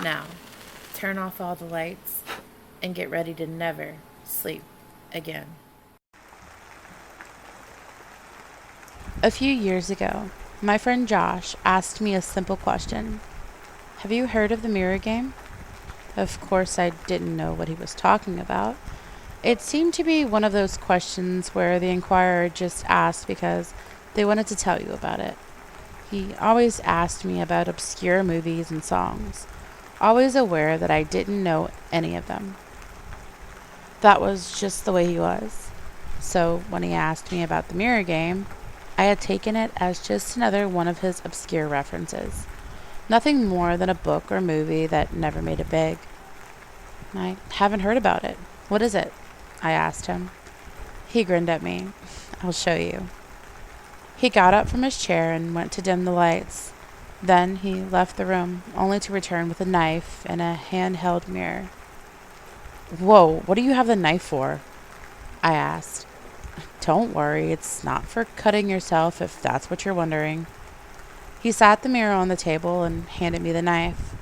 Now, turn off all the lights and get ready to never sleep again. A few years ago, my friend Josh asked me a simple question. Have you heard of the mirror game? Of course, I didn't know what he was talking about. It seemed to be one of those questions where the inquirer just asked because they wanted to tell you about it. He always asked me about obscure movies and songs, always aware that I didn't know any of them. That was just the way he was. So when he asked me about the mirror game, I had taken it as just another one of his obscure references. Nothing more than a book or movie that never made it big. I haven't heard about it. What is it? I asked him. He grinned at me. I'll show you. He got up from his chair and went to dim the lights. Then he left the room, only to return with a knife and a handheld mirror. Whoa, what do you have the knife for? I asked. Don't worry, it's not for cutting yourself if that's what you're wondering. He sat the mirror on the table and handed me the knife.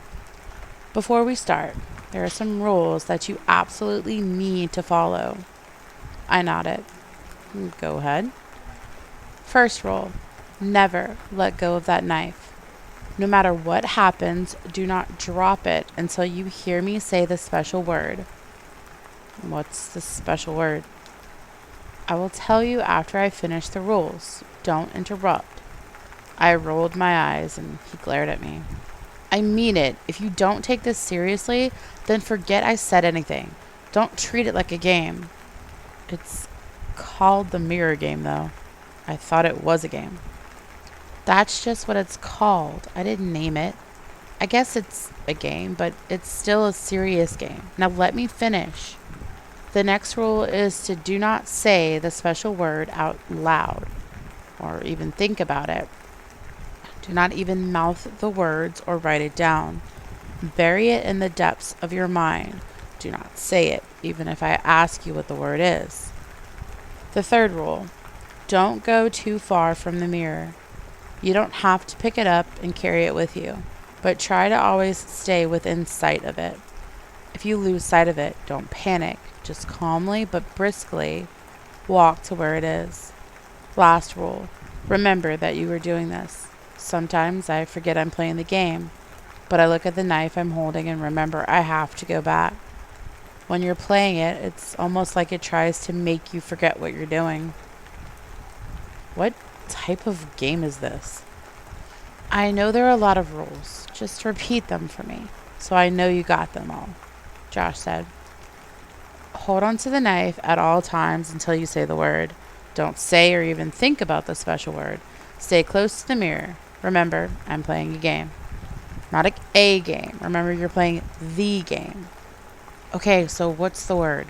Before we start, there are some rules that you absolutely need to follow. I nodded. Go ahead. First rule, never let go of that knife. No matter what happens, do not drop it until you hear me say the special word. What's the special word? I will tell you after I finish the rules. Don't interrupt. I rolled my eyes and he glared at me. I mean it. If you don't take this seriously, then forget I said anything. Don't treat it like a game. It's called the mirror game, though. I thought it was a game. That's just what it's called. I didn't name it. I guess it's a game, but it's still a serious game. Now let me finish. The next rule is to do not say the special word out loud, or even think about it. Do not even mouth the words or write it down. Bury it in the depths of your mind. Do not say it, even if I ask you what the word is. The third rule, don't go too far from the mirror. You don't have to pick it up and carry it with you, but try to always stay within sight of it. If you lose sight of it, don't panic. Just calmly but briskly walk to where it is. Last rule, remember that you are doing this. Sometimes I forget I'm playing the game, but I look at the knife I'm holding and remember I have to go back. When you're playing it, it's almost like it tries to make you forget what you're doing. What type of game is this? I know there are a lot of rules. Just repeat them for me, so I know you got them all, Josh said. Hold on to the knife at all times until you say the word. Don't say or even think about the special word. Stay close to the mirror. Remember, I'm playing a game. Not a game. Remember, you're playing the game. Okay, so what's the word?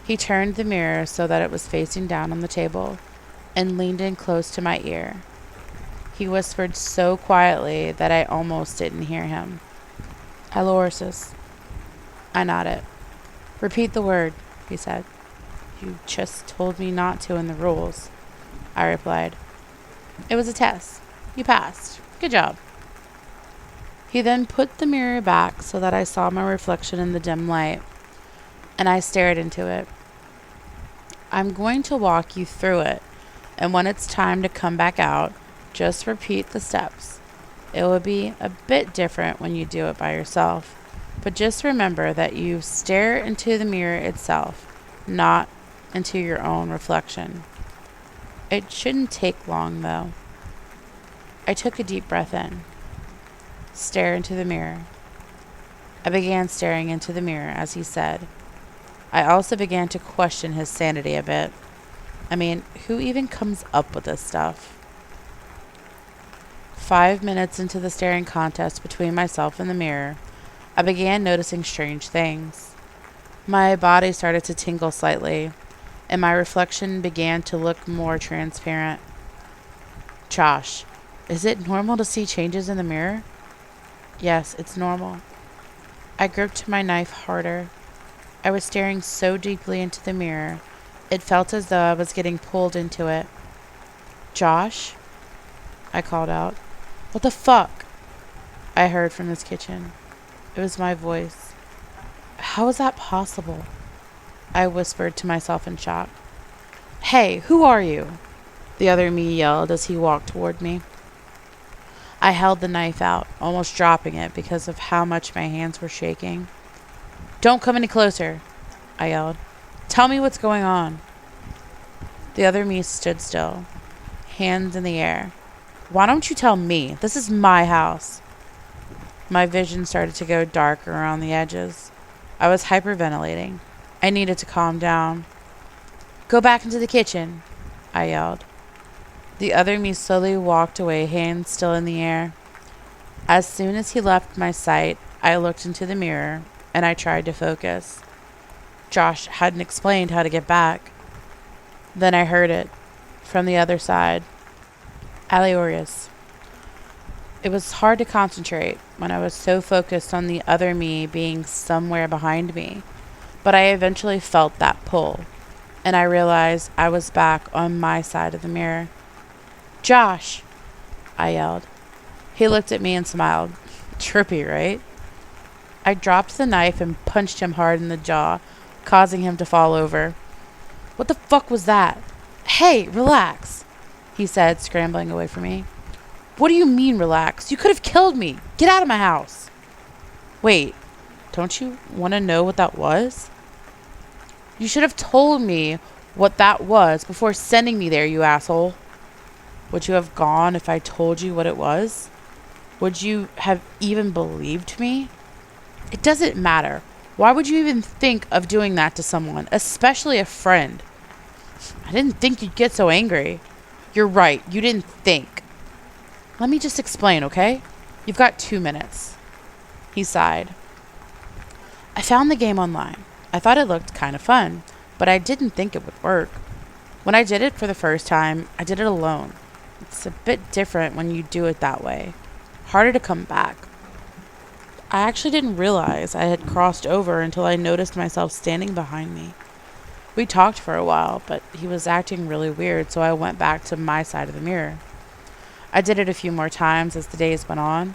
He turned the mirror so that it was facing down on the table and leaned in close to my ear. He whispered so quietly that I almost didn't hear him. Halorsis. I nodded. Repeat the word, he said. You just told me not to in the rules, I replied. It was a test. You passed. Good job. He then put the mirror back so that I saw my reflection in the dim light, and I stared into it. I'm going to walk you through it, and when it's time to come back out, just repeat the steps. It will be a bit different when you do it by yourself, but just remember that you stare into the mirror itself, not into your own reflection. It shouldn't take long, though. I took a deep breath in. Stare into the mirror. I began staring into the mirror as he said. I also began to question his sanity a bit. I mean, who even comes up with this stuff? 5 minutes into the staring contest between myself and the mirror, I began noticing strange things. My body started to tingle slightly, and my reflection began to look more transparent. Josh, is it normal to see changes in the mirror? Yes, it's normal. I gripped my knife harder. I was staring so deeply into the mirror, it felt as though I was getting pulled into it. Josh? I called out. What the fuck? I heard from his kitchen. It was my voice. How is that possible? I whispered to myself in shock. Hey, who are you? The other me yelled as he walked toward me. I held the knife out, almost dropping it because of how much my hands were shaking. Don't come any closer, I yelled. Tell me what's going on. The other me stood still, hands in the air. Why don't you tell me? This is my house. My vision started to go darker around the edges. I was hyperventilating. I needed to calm down. Go back into the kitchen, I yelled. The other me slowly walked away, hands still in the air. As soon as he left my sight, I looked into the mirror and I tried to focus. Josh hadn't explained how to get back. Then I heard it from the other side. Aleorius. It was hard to concentrate when I was so focused on the other me being somewhere behind me, but I eventually felt that pull, and I realized I was back on my side of the mirror. Josh, I yelled. He looked at me and smiled. Trippy, right? I dropped the knife and punched him hard in the jaw, causing him to fall over. What the fuck was that? Hey, relax, he said, scrambling away from me. What do you mean, relax? You could have killed me. Get out of my house. Wait, don't you want to know what that was? You should have told me what that was before sending me there, you asshole. Would you have gone if I told you what it was? Would you have even believed me? It doesn't matter. Why would you even think of doing that to someone, especially a friend? I didn't think you'd get so angry. You're right, you didn't think. Let me just explain, okay? You've got 2 minutes. He sighed. I found the game online. I thought it looked kind of fun, but I didn't think it would work. When I did it for the first time, I did it alone. It's a bit different when you do it that way. Harder to come back. I actually didn't realize I had crossed over until I noticed myself standing behind me. We talked for a while, but he was acting really weird, so I went back to my side of the mirror. I did it a few more times as the days went on,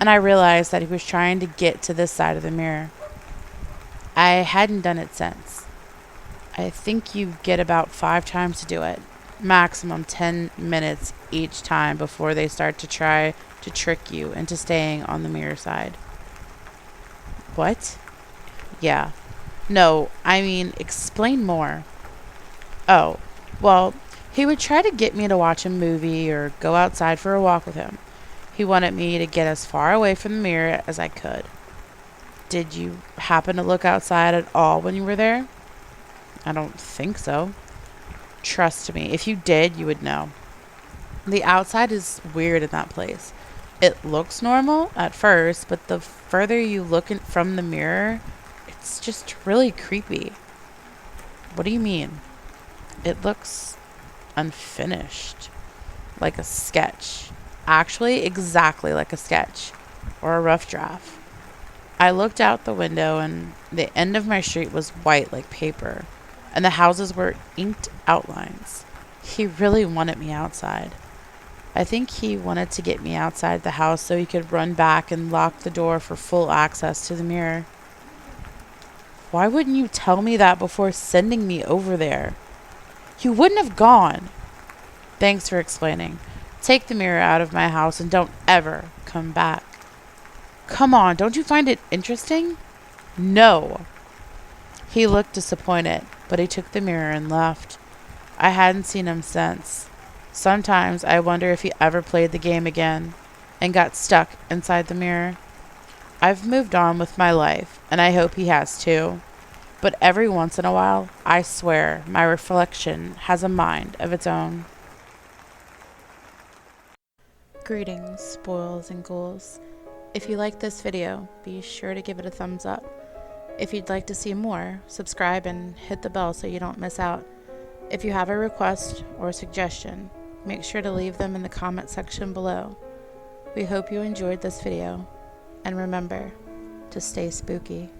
and I realized that he was trying to get to this side of the mirror. I hadn't done it since. I think you get about 5 times to do it, maximum 10 minutes each time before they start to try to trick you into staying on the mirror side. What? Yeah. No, I mean, explain more. Oh, well, he would try to get me to watch a movie or go outside for a walk with him. He wanted me to get as far away from the mirror as I could. Did you happen to look outside at all when you were there? I don't think so. Trust me, if you did, you would know. The outside is weird in that place. It looks normal at first, but the further you look from the mirror, it's just really creepy. What do you mean? It looks unfinished. Like a sketch. Actually, exactly like a sketch. Or a rough draft. I looked out the window and the end of my street was white like paper. And the houses were inked outlines. He really wanted me outside. I think he wanted to get me outside the house so he could run back and lock the door for full access to the mirror. Why wouldn't you tell me that before sending me over there? You wouldn't have gone. Thanks for explaining. Take the mirror out of my house and don't ever come back. Come on, don't you find it interesting? No. He looked disappointed, but he took the mirror and left. I hadn't seen him since. Sometimes I wonder if he ever played the game again and got stuck inside the mirror. I've moved on with my life, and I hope he has too. But every once in a while, I swear my reflection has a mind of its own. Greetings, spoils and ghouls. If you like this video, be sure to give it a thumbs up. If you'd like to see more, subscribe and hit the bell so you don't miss out. If you have a request or suggestion, make sure to leave them in the comment section below. We hope you enjoyed this video, and remember to stay spooky.